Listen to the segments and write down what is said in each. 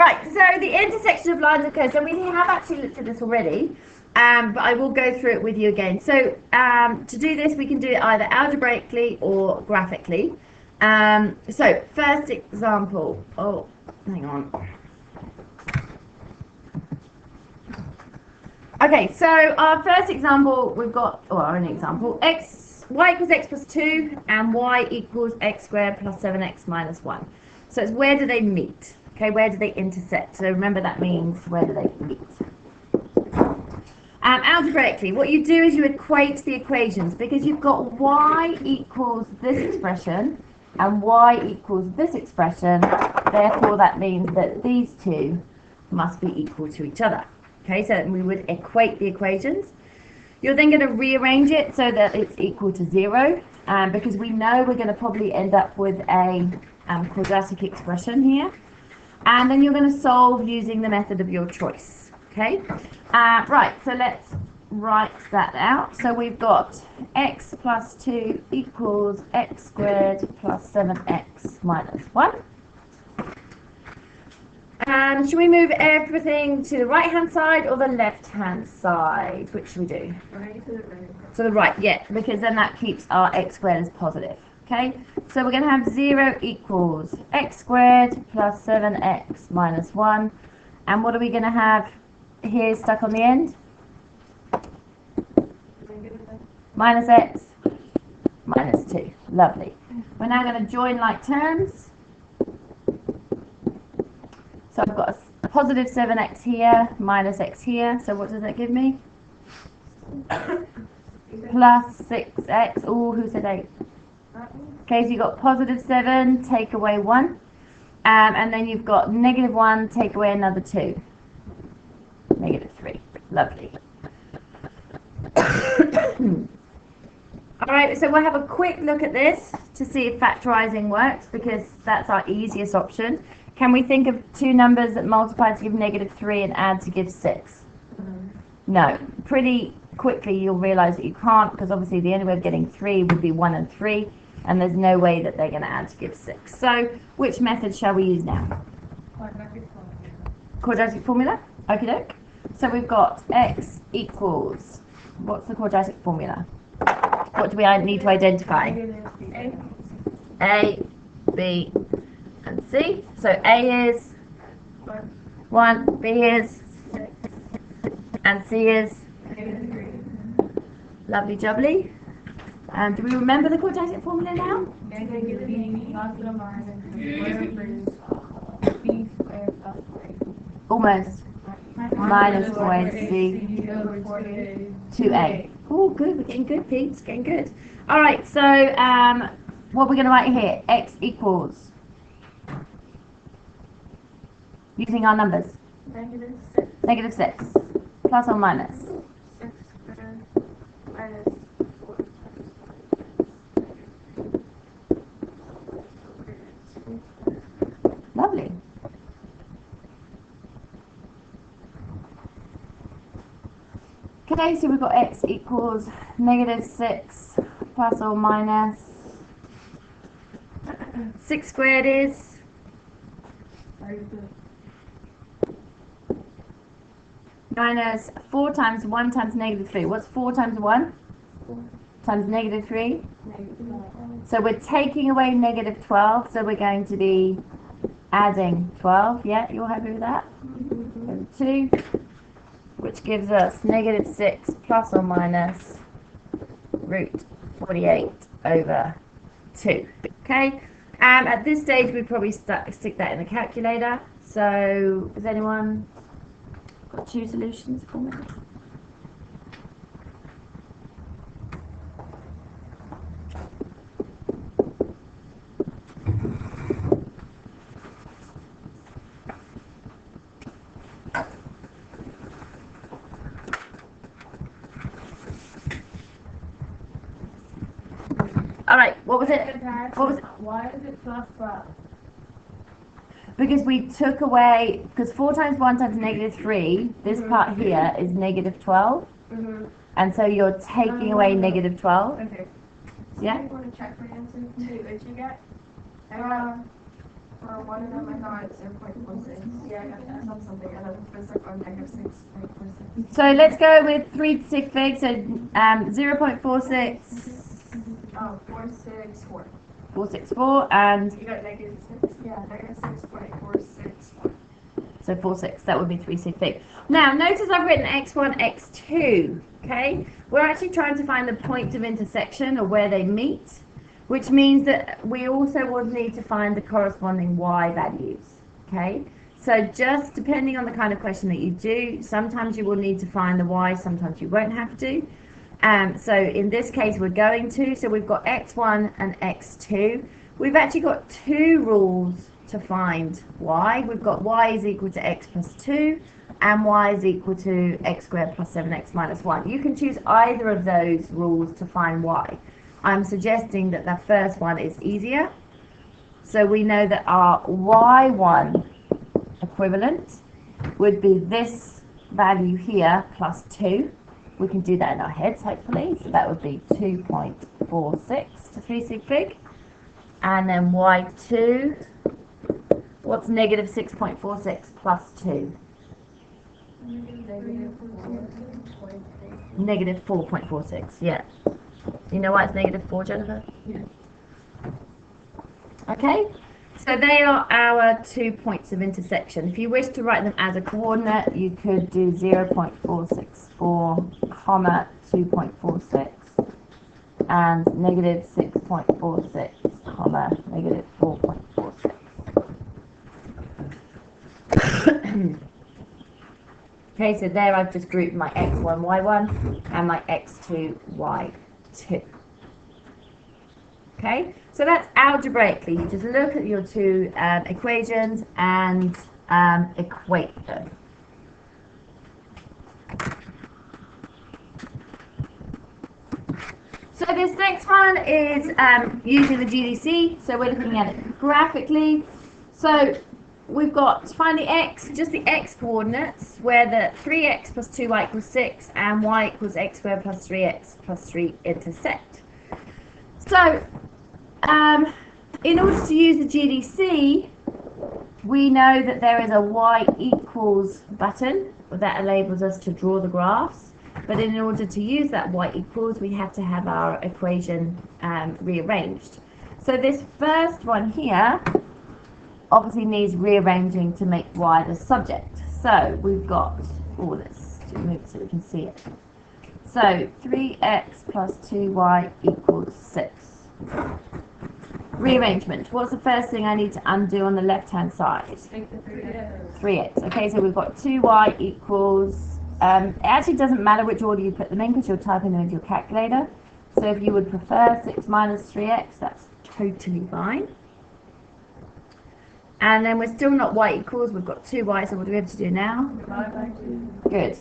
Right, so the intersection of lines and curves, so we have actually looked at this already, but I will go through it with you again. So to do this, we can do it either algebraically or graphically. So first example, oh, hang on. Okay, so our first example, we've got, or our only example, y equals x plus 2 and y equals x squared plus 7x minus 1. So it's where do they meet? Okay, where do they intersect? So remember that means where do they meet? Algebraically, what you do is you equate the equations because you've got y equals this expression and y equals this expression. Therefore, that means that these two must be equal to each other. Okay, so we would equate the equations. You're then going to rearrange it so that it's equal to 0, because we know we're going to probably end up with a quadratic expression here. And then you're going to solve using the method of your choice. Okay, right, so let's write that out. So we've got x plus 2 equals x squared plus 7x minus 1. And should we move everything to the right-hand side or the left-hand side? Which should we do? Right to the right. To the right, yeah, because then that keeps our x squared as positive. Okay, so we're going to have 0 equals x squared plus 7x minus 1. And what are we going to have here stuck on the end? Minus x minus 2. Lovely. We're now going to join like terms. So I've got a positive 7x here, minus x here. So what does that give me? Plus 6x. Oh, who said 8? Okay, so you've got positive 7, take away 1. And then you've got negative 1, take away another 2. Negative 3. Lovely. Alright, so we'll have a quick look at this to see if factorising works because that's our easiest option. Can we think of two numbers that multiply to give negative 3 and add to give 6? No. Pretty quickly you'll realise that you can't because obviously the only way of getting 3 would be 1 and 3 and there's no way that they're going to add to give 6. So which method shall we use now? Quadratic formula? Okie doke. So we've got x equals, what's the quadratic formula? What do we need to identify? A, B, and C. So A is 1, B is, and C is lovely jubbly. Do we remember the quadratic formula now? Almost. Minus 4ac 2a. Oh, good. We're getting good, peeps. Getting good. All right. So, what we're going to write here? X equals. Using our numbers. Negative 6. Plus or minus? 6 minus 4. Lovely. Okay, so we've got x equals negative 6 plus or minus 6 squared is minus 4 times 1 times negative 3. What's 4 times 1? 4 Times negative 3. negative 1. So we're taking away negative 12, so we're going to be adding 12. Yeah, you're happy with that? 2, which gives us negative 6 plus or minus root 48 over 2. Okay, at this stage we'd probably stick that in the calculator. So has anyone got 2 solutions for me? Alright, what was it? What was it? Why is it plus 12? Because we took away, because 4 times 1 times negative 3, this part here is negative 12. And so you're taking away negative 12. Okay. Yeah? I want to check for answer too. Did you get? For one of them, I thought it's 0.16. Yeah. I have to add on something. I have to first on negative 6.46. So let's go with 3 sig fig. So 0.46, Oh, 464. 464, and You got negative 6? Yeah, negative 6.461. so 46. That would be 3 sig fig. Now notice I've written x1, x2. Okay, we're actually trying to find the point of intersection or where they meet, which means that we also would need to find the corresponding y values. Okay, so just depending on the kind of question that you do, sometimes you will need to find the y, sometimes you won't have to. So in this case we're going to, so we've got x1 and x2. We've actually got two rules to find y. We've got y is equal to x plus 2 and y is equal to x squared plus 7x minus 1. You can choose either of those rules to find y. I'm suggesting that the first one is easier. So we know that our y1 equivalent would be this value here plus 2. We can do that in our heads, hopefully. So that would be 2.46 to 3 sig fig. And then y2, what's negative 6.46 plus 2? Negative 4.46, yeah. You know why it's negative 4, Jennifer? Yeah. Okay, so they are our 2 points of intersection. If you wish to write them as a coordinate, you could do 0.464, comma 2.46, and negative 6.46, comma negative 4.46. Okay, so there I've just grouped my x1, y1 and my x2, y2. Okay, so that's algebraically. You just look at your two equations and equate them. So this next one is using the GDC. So we're looking at it graphically. So we've got to find the x, just the x coordinates, where the 3x plus 2y equals 6 and y equals x squared plus 3x plus 3 intersect. So in order to use the GDC, we know that there is a y equals button that enables us to draw the graphs. But in order to use that y equals, we have to have our equation rearranged. So this first one here obviously needs rearranging to make y the subject. So we've got all this. Just move it so we can see it. So 3x plus 2y equals 6. Rearrangement. What's the first thing I need to undo on the left-hand side? 3x. Okay, so we've got 2y equals, it actually doesn't matter which order you put them in because you're typing them into your calculator. So if you would prefer 6 minus 3x, that's totally fine. And then we're still not y equals, we've got 2y, so what do we have to do now? Divide by 2. Good.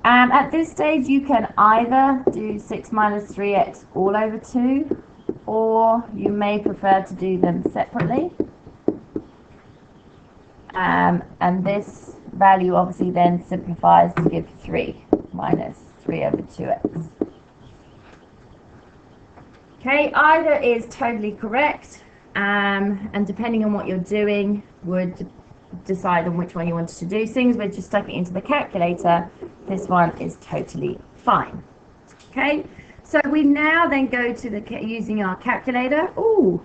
At this stage, you can either do 6 minus 3x all over 2, or you may prefer to do them separately. And this value obviously then simplifies to give 3 minus 3 over 2x. Okay, either is totally correct, and depending on what you're doing would decide on which one you wanted to do. Things we're just stuck it into the calculator, this one is totally fine. Okay, so we now then go to the using our calculator. Ooh.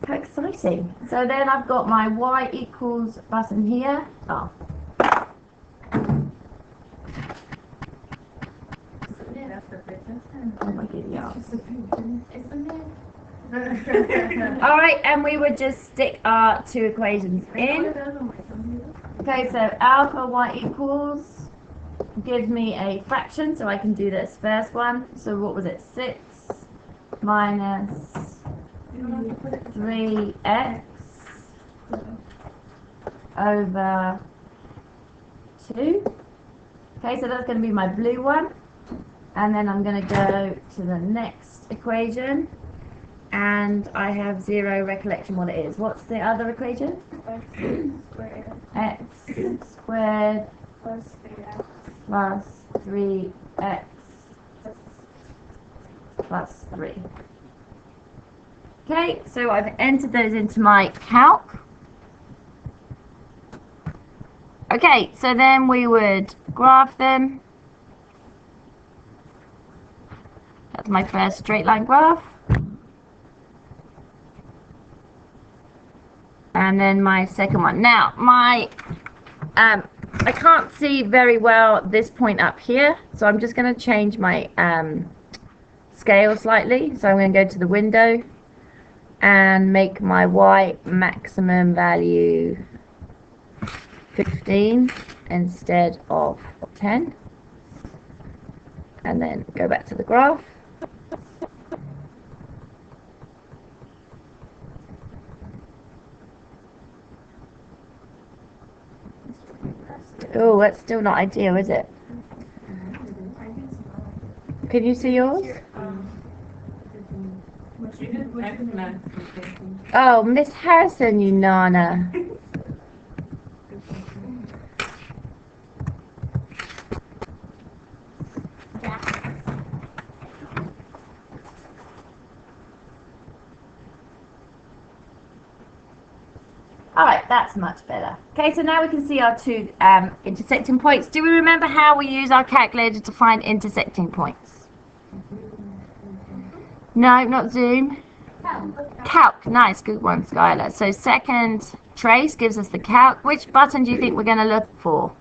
How exciting. So then I've got my y equals button here. Oh. Oh my goodness. All right, and we would just stick our two equations in. Okay, so alpha y equals gives me a fraction, so I can do this first one. So what was it? 6 minus 3x over 2. Okay, so that's going to be my blue one. And then I'm going to go to the next equation. And I have zero recollection what it is. What's the other equation? X squared plus 3x plus 3x plus 3. Okay, so I've entered those into my calc. Okay, so then we would graph them. That's my first straight line graph. And then my second one. Now, I can't see very well this point up here, so I'm just going to change my scale slightly. So I'm going to go to the window and make my Y maximum value 15 instead of 10. And then go back to the graph. Oh, that's still not ideal, is it? Can you see yours? Oh, Miss Harrison, you nana. Alright, that's much better. Okay, so now we can see our two intersecting points. Do we remember how we use our calculator to find intersecting points? No, not zoom. Calc. Nice, good one, Skylar. So second trace gives us the calc. Which button do you think we're going to look for?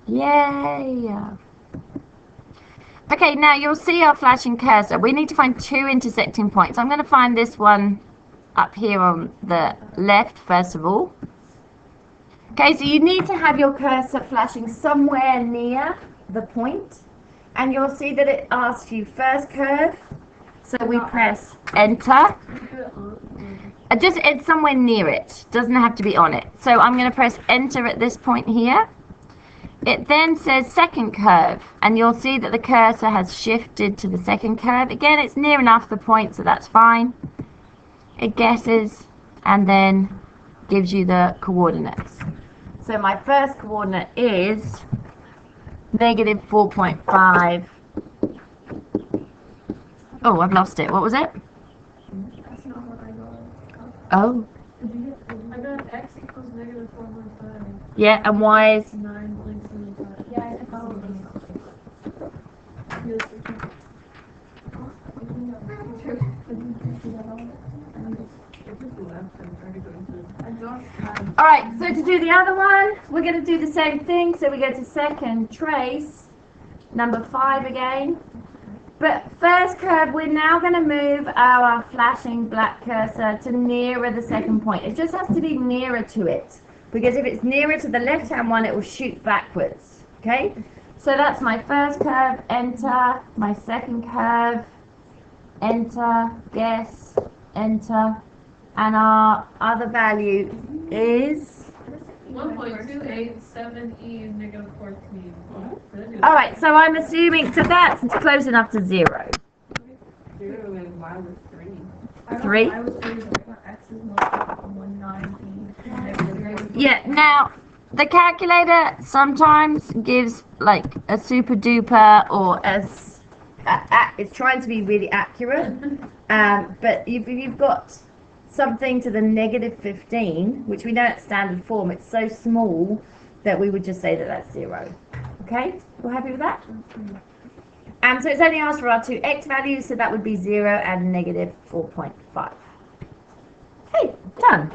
Yay! Okay, now you'll see our flashing cursor. We need to find two intersecting points. I'm going to find this one up here on the left first of all. Okay, so you need to have your cursor flashing somewhere near the point, and you'll see that it asks you first curve, so we press enter. It's somewhere near it, doesn't have to be on it. So I'm going to press enter at this point here. It then says second curve, and you'll see that the cursor has shifted to the second curve. Again, it's near enough the point, so that's fine. It guesses and then gives you the coordinates. So my first coordinate is negative 4.5. Oh, I've lost it. What was it? That's not what I got. Oh. I got x equals negative 4.5. Yeah, and y is? 9.75. Yeah, I Alright, so to do the other one, we're going to do the same thing. So we go to second trace, number 5 again. But first curve, we're now going to move our flashing black cursor to nearer the second point. It just has to be nearer to it, because if it's nearer to the left-hand one, it will shoot backwards. Okay? So that's my first curve, enter. My second curve, enter, guess, enter. And our other value is 1.287 is negative 14. Alright, so I'm assuming, so that's close enough to 0. 0 and y was 3. 3? I was 3, but x is more like 190. Yeah, now, the calculator sometimes gives like a super duper or it's trying to be really accurate. But if you've got something to the negative 15, which we know at standard form, it's so small that we would just say that that's 0. Okay, we're happy with that? So it's only asked for our two x values, so that would be 0 and negative 4.5. Okay, done.